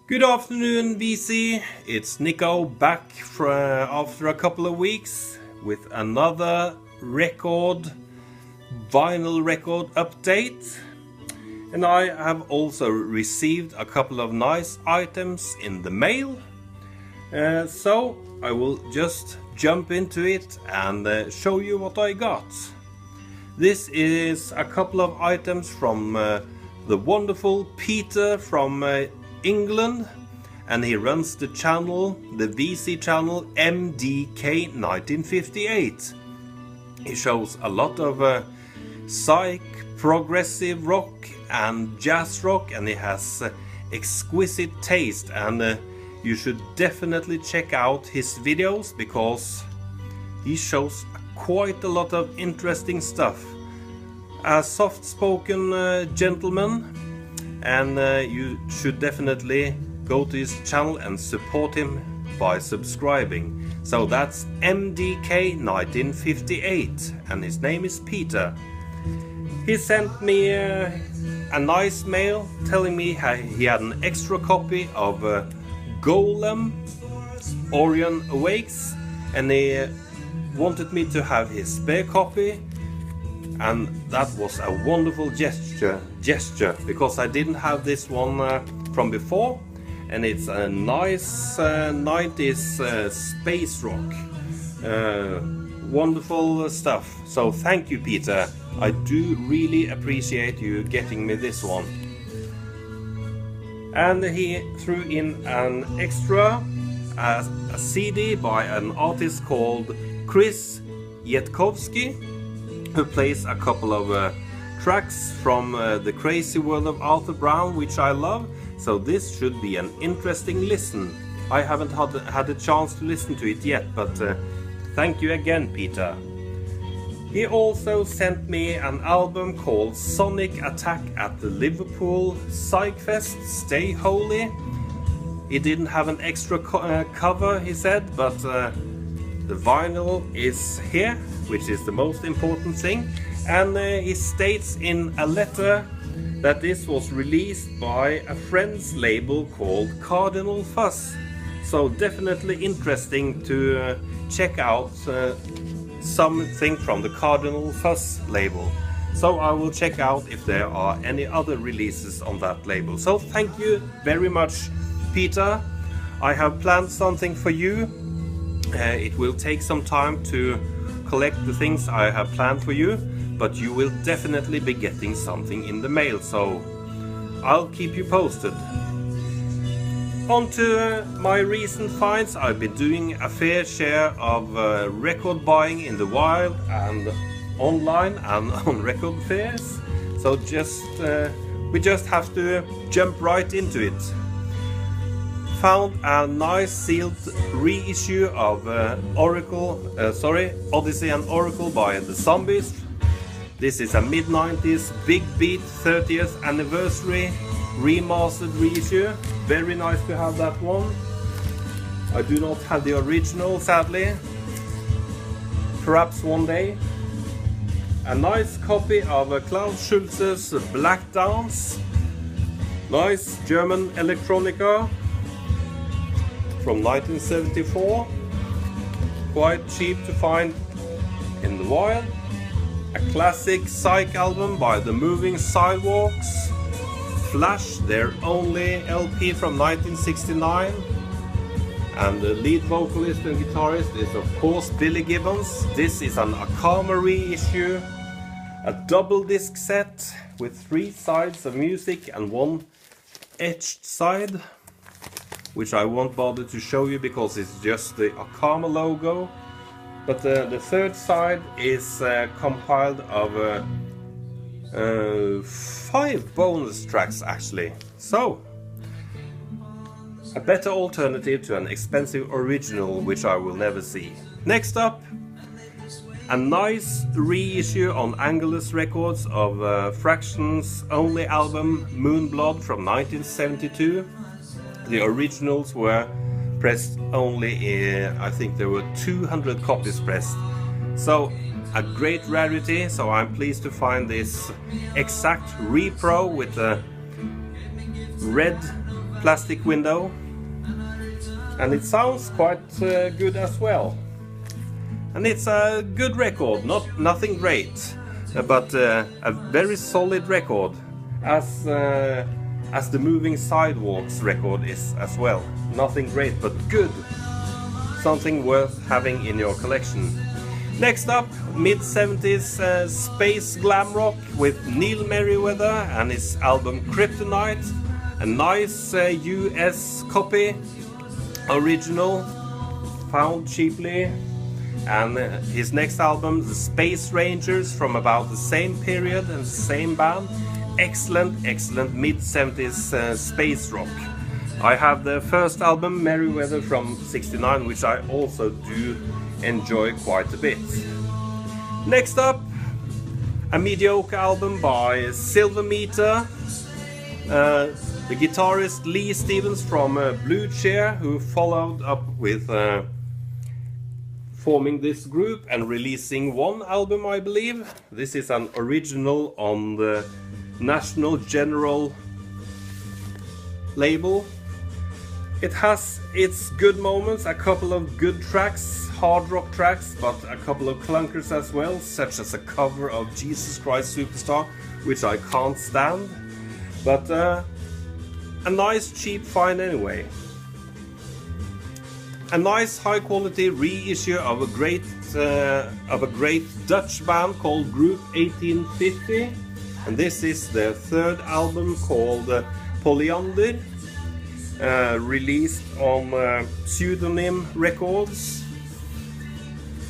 Good afternoon, BC. It's Nico back after a couple of weeks with another vinyl record update. And I have also received a couple of nice items in the mail. So I will just jump into it and show you what I got. This is a couple of items from the wonderful Peter from England, and he runs the channel, the VC channel MDK 1958. He shows a lot of psych, progressive rock and jazz rock, and he has exquisite taste, and you should definitely check out his videos because he shows quite a lot of interesting stuff. A soft-spoken gentleman, and you should definitely go to his channel and support him by subscribing. So that's MDK 1958, and his name is Peter. He sent me a nice mail telling me he had an extra copy of Golem Orion Awakes, and he wanted me to have his spare copy. And that was a wonderful gesture because I didn't have this one from before, and it's a nice 90s space rock. Wonderful stuff. So thank you, Peter. I do really appreciate you getting me this one. And he threw in an extra a CD by an artist called Chris Yetkovsky, who plays a couple of tracks from The Crazy World of Arthur Brown, which I love, so this should be an interesting listen. I haven't had a chance to listen to it yet, but thank you again, Peter. He also sent me an album called Sonic Attack at the Liverpool Psych Fest, Stay Holy. He didn't have an extra cover, he said, but the vinyl is here, which is the most important thing. And he states in a letter that this was released by a friend's label called Cardinal Fuss. So definitely interesting to check out something from the Cardinal Fuss label. So I will check out if there are any other releases on that label. So thank you very much, Peter. I have planned something for you. It will take some time to collect the things I have planned for you, but you will definitely be getting something in the mail, so I'll keep you posted. On to my recent finds. I've been doing a fair share of record buying in the wild and online and on record fairs, so we just have to jump right into it. Found a nice sealed reissue of Odyssey and Oracle by the Zombies. This is a mid-90s Big Beat 30th anniversary remastered reissue. Very nice to have that one. I do not have the original, sadly. Perhaps one day. A nice copy of Klaus Schulze's Black Dance. Nice German electronica from 1974, quite cheap to find in the wild. A classic Psych album by the Moving Sidewalks, Flash, their only LP from 1969, and the lead vocalist and guitarist is of course Billy Gibbons. This is an Akama reissue, a double disc set with 3 sides of music and 1 etched side, which I won't bother to show you because it's just the Akama logo. But the third side is compiled of 5 bonus tracks actually. So, a better alternative to an expensive original, which I will never see. Next up, a nice reissue on Angelus Records of Fraction's only album Moonblood from 1972. The originals were pressed only, I think there were 200 copies pressed. So a great rarity, so I'm pleased to find this exact repro with the red plastic window, and it sounds quite good as well. And it's a good record, nothing great, but a very solid record, as the Moving Sidewalks record is as well. Nothing great, but good. Something worth having in your collection. Next up, mid-70s space glam rock with Neil Merriweather and his album Kryptonite. A nice US copy, original, found cheaply. And his next album, The Space Rangers, from about the same period and the same band. Excellent mid-70s space rock. I have the first album, Merriweather, from '69, which I also do enjoy quite a bit. Next up, a mediocre album by Silver Meter. The guitarist Lee Stevens from Blue Chair, who followed up with forming this group and releasing one album, I believe. This is an original on the National General label. It has its good moments, a couple of good tracks, hard rock tracks, but a couple of clunkers as well, such as a cover of Jesus Christ Superstar, which I can't stand. But a nice cheap find anyway. A nice high quality reissue of a great Dutch band called Group 1850, and this is their third album called Polyander, released on Pseudonym Records,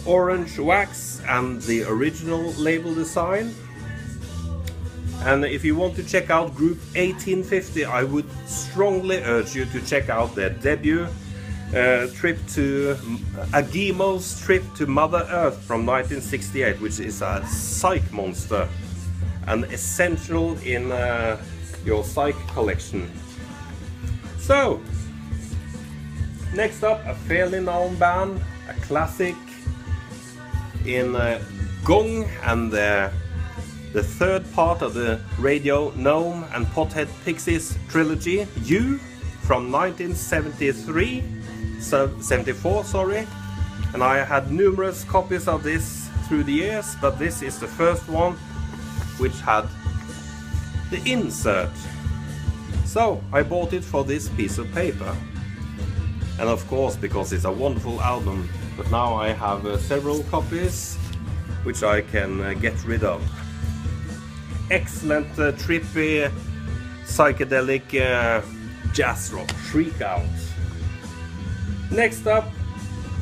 Orange Wax and the original label design. And if you want to check out Group 1850, I would strongly urge you to check out their debut trip to Agimo's trip to Mother Earth from 1968, which is a Psych monster, an essential in your Psych collection. So, next up, a fairly known band, a classic in Gong, and the third part of the Radio Gnome and Pothead Pixies trilogy, You, from 1974, sorry. And I had numerous copies of this through the years, but this is the first one which had the insert. So I bought it for this piece of paper, and of course because it's a wonderful album. But now I have several copies which I can get rid of. Excellent trippy psychedelic jazz rock, Freak Out. Next up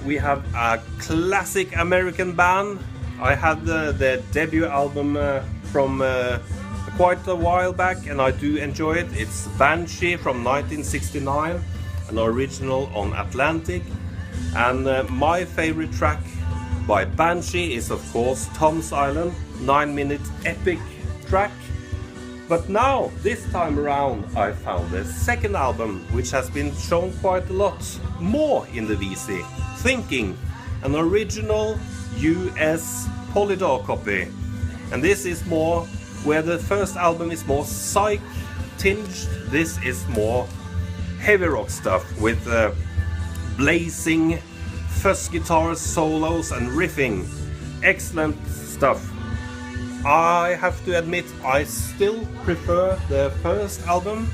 we have a classic American band. I had their debut album from quite a while back, and I do enjoy it. It's Banshee from 1969, an original on Atlantic. And my favorite track by Banshee is of course Tom's Island, 9-minute epic track. But now, this time around, I found the second album, which has been shown quite a lot more in the VC. Thinking, an original US Polydor copy. And this is more, where the first album is more Psych tinged, this is more heavy rock stuff with blazing fuzz guitar solos and riffing. Excellent stuff. I have to admit, I still prefer the first album,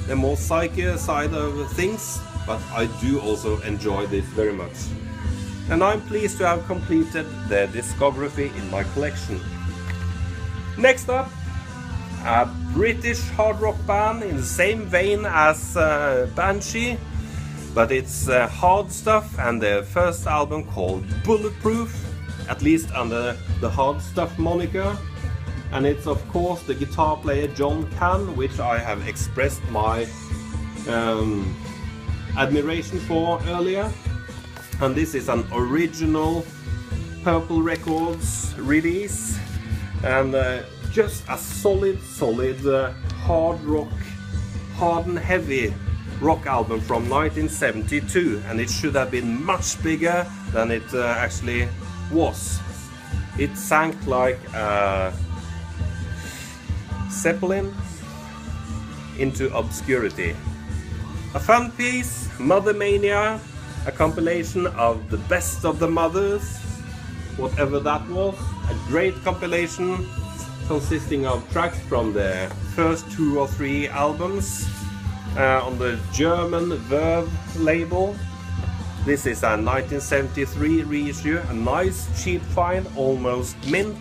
the more psyche side of things, but I do also enjoy this very much. And I'm pleased to have completed their discography in my collection. Next up, a British hard rock band in the same vein as Banshee, but it's hard stuff, and their first album called Bulletproof, at least under the hard stuff moniker. And it's of course the guitar player John Cann, which I have expressed my admiration for earlier. And this is an original Purple Records release, and just a solid hard rock, hard and heavy rock album from 1972, and it should have been much bigger than it actually was. It sank like Zeppelin into obscurity. A fun piece, Mother Mania, a compilation of the best of the mothers, whatever that was. A great compilation consisting of tracks from the first 2 or 3 albums on the German Verve label. This is a 1973 reissue, a nice cheap find, almost mint.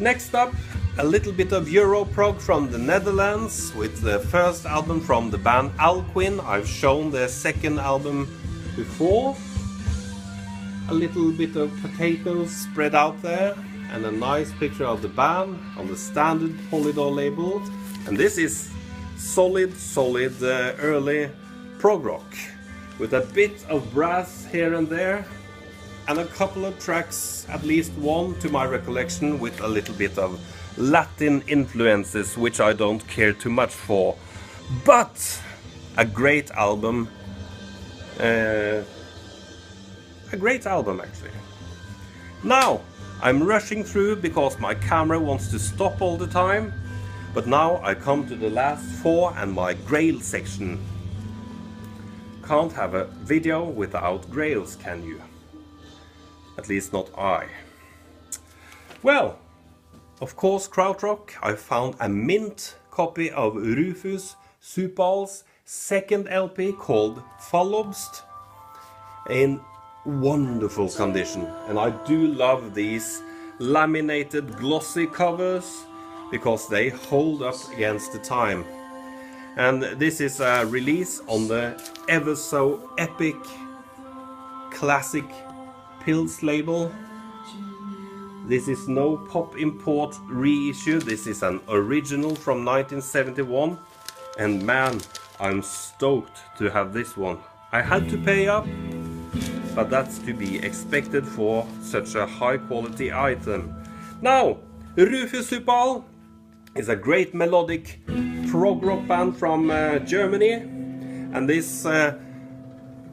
Next up, a little bit of Euro prog from the Netherlands with the first album from the band Alquin. I've shown their second album before. A little bit of potatoes spread out there and a nice picture of the band on the standard Polydor label. And this is solid early prog rock with a bit of brass here and there and a couple of tracks, at least one to my recollection, with a little bit of Latin influences, which I don't care too much for, but a great album. A great album actually. Now I'm rushing through because my camera wants to stop all the time, but now I come to the last 4 and my Grail section. Can't have a video without Grails, can you? At least not I. Well, of course, krautrock. I found a mint copy of Rufus Supal's second LP called Fallobst in wonderful condition. And I do love these laminated glossy covers because they hold up against the time. And this is a release on the ever so epic classic Pills label. This is no pop import reissue, this is an original from 1971, and man, I'm stoked to have this one. I had to pay up, but that's to be expected for such a high quality item. Now, Rufus Supal is a great melodic prog rock band from Germany, and this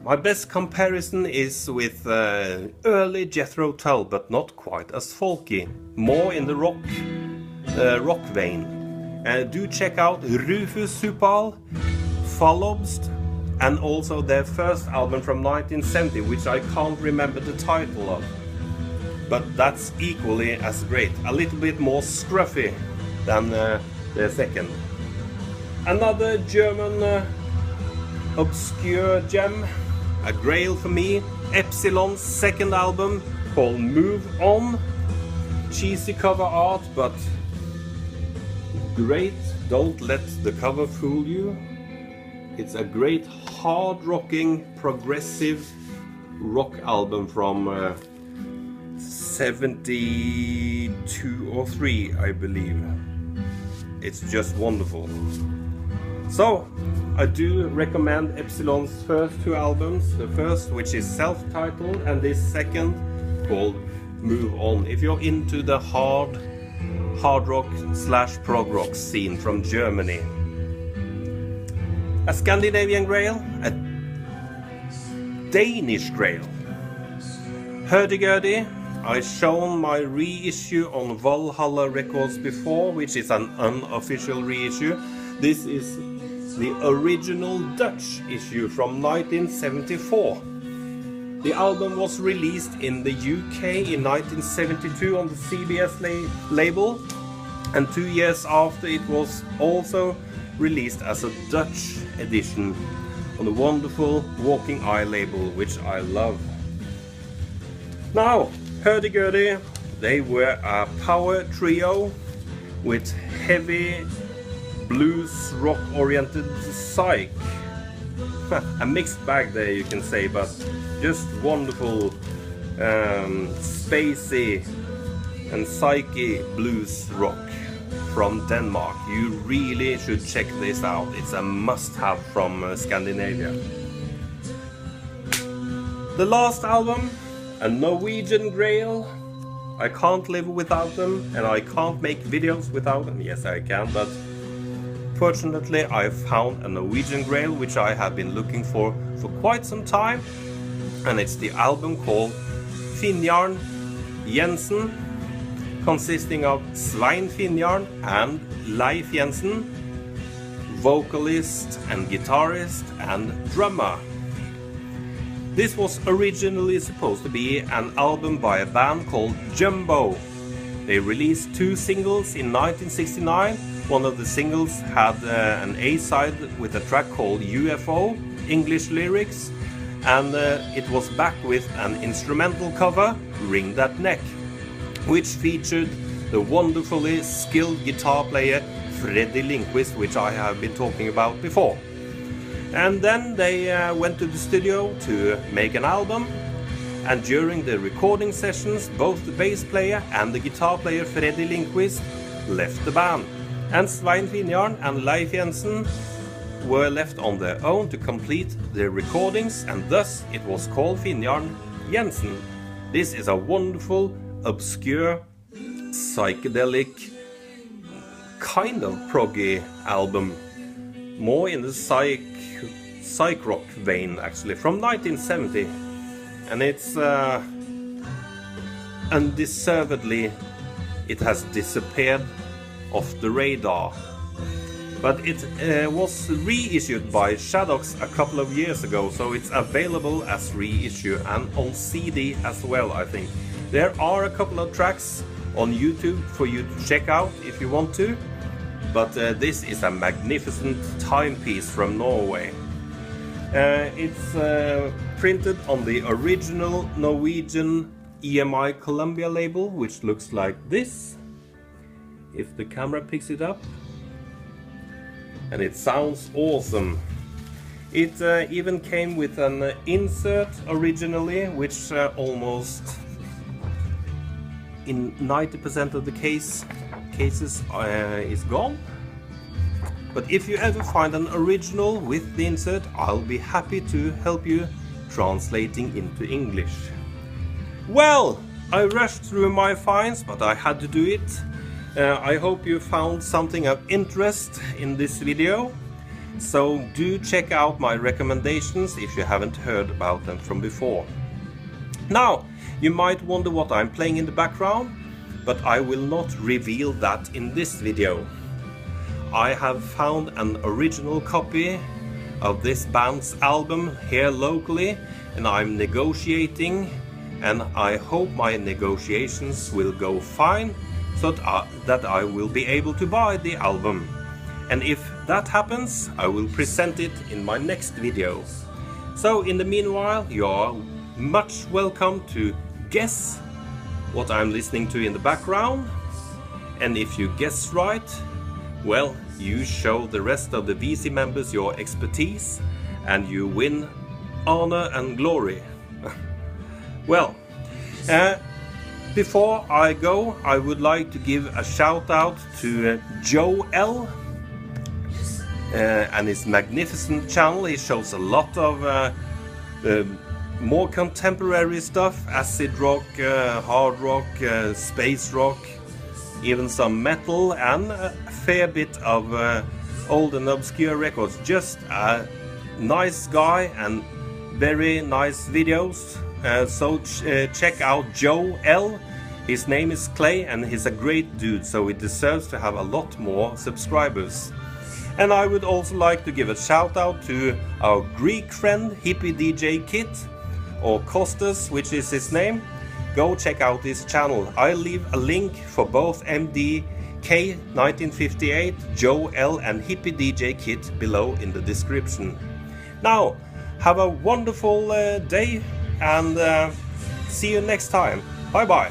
my best comparison is with early Jethro Tull, but not quite as folky, more in the rock vein. Do check out Rufus Supal, Fallobst, and also their first album from 1970, which I can't remember the title of, but that's equally as great. A little bit more scruffy than their second. Another German obscure gem, a grail for me, Epsilon's second album called Move On. Cheesy cover art, but great. Don't let the cover fool you. It's a great hard rocking progressive rock album from 72 or 3, I believe. It's just wonderful. So I do recommend Epsilon's first 2 albums, the first which is self-titled and this second called Move On, if you're into the hard rock / prog rock scene from Germany. A Scandinavian grail, a Danish grail. Hurdy-gurdy. I've shown my reissue on Valhalla Records before, which is an unofficial reissue. This is the original Dutch issue from 1974. The album was released in the UK in 1972 on the CBS label, and 2 years after it was also released as a Dutch edition on the wonderful Walking Eye label, which I love. Now, hurdy-gurdy, they were a power trio with heavy blues rock oriented Psych. A mixed bag there, you can say, but just wonderful spacey and psyche blues rock from Denmark. You really should check this out. It's a must-have from Scandinavia. The last album, a Norwegian grail. I can't live without them, and I can't make videos without them. Yes, I can, but fortunately I found a Norwegian grail which I have been looking for quite some time, and it's the album called Finnjarn Jensen, consisting of Svein Finnjarn and Leif Jensen. vocalist and guitarist and drummer. This was originally supposed to be an album by a band called Jumbo. They released 2 singles in 1969. One of the singles had an A-side with a track called UFO, English lyrics, and it was back with an instrumental cover, Ring That Neck, which featured the wonderfully skilled guitar player Freddie Lindquist, which I have been talking about before. And then they went to the studio to make an album, and during the recording sessions both the bass player and the guitar player Freddie Lindquist left the band, and Svein Finjarn and Leif Jensen were left on their own to complete their recordings, and thus it was called Finjarn Jensen. This is a wonderful, obscure, psychedelic, kind of proggy album, more in the psych rock vein actually, from 1970, and it's undeservedly it has disappeared off the radar. But it was reissued by Shadows a couple of years ago, so it's available as reissue and on CD as well, I think. There are a couple of tracks on YouTube for you to check out if you want to, but this is a magnificent timepiece from Norway. It's printed on the original Norwegian EMI Columbia label, which looks like this, if the camera picks it up. And it sounds awesome. It even came with an insert originally, which almost in 90% of the cases is gone. But if you ever find an original with the insert, I'll be happy to help you translating into English. Well, I rushed through my finds, but I had to do it. I hope you found something of interest in this video, so do check out my recommendations if you haven't heard about them from before. Now, you might wonder what I'm playing in the background, but I will not reveal that in this video. I have found an original copy of this band's album here locally, and I'm negotiating, and I hope my negotiations will go fine, so that I will be able to buy the album. And if that happens, I will present it in my next video. So in the meanwhile, you are much welcome to guess what I'm listening to in the background. And if you guess right, well, you show the rest of the VC members your expertise and you win honor and glory. Well, before I go, I would like to give a shout out to Joe L and his magnificent channel. He shows a lot of more contemporary stuff, acid rock, hard rock, space rock, even some metal, and a fair bit of old and obscure records. Just a nice guy and very nice videos. So check out Joe L. His name is Clay and he's a great dude, so he deserves to have a lot more subscribers. And I would also like to give a shout out to our Greek friend Hippie DJ Kit, or Kostas, which is his name. Go check out his channel. I'll leave a link for both MDK 1958, Joe L and Hippie DJ Kit below in the description. Now, have a wonderful day and see you next time. Bye bye.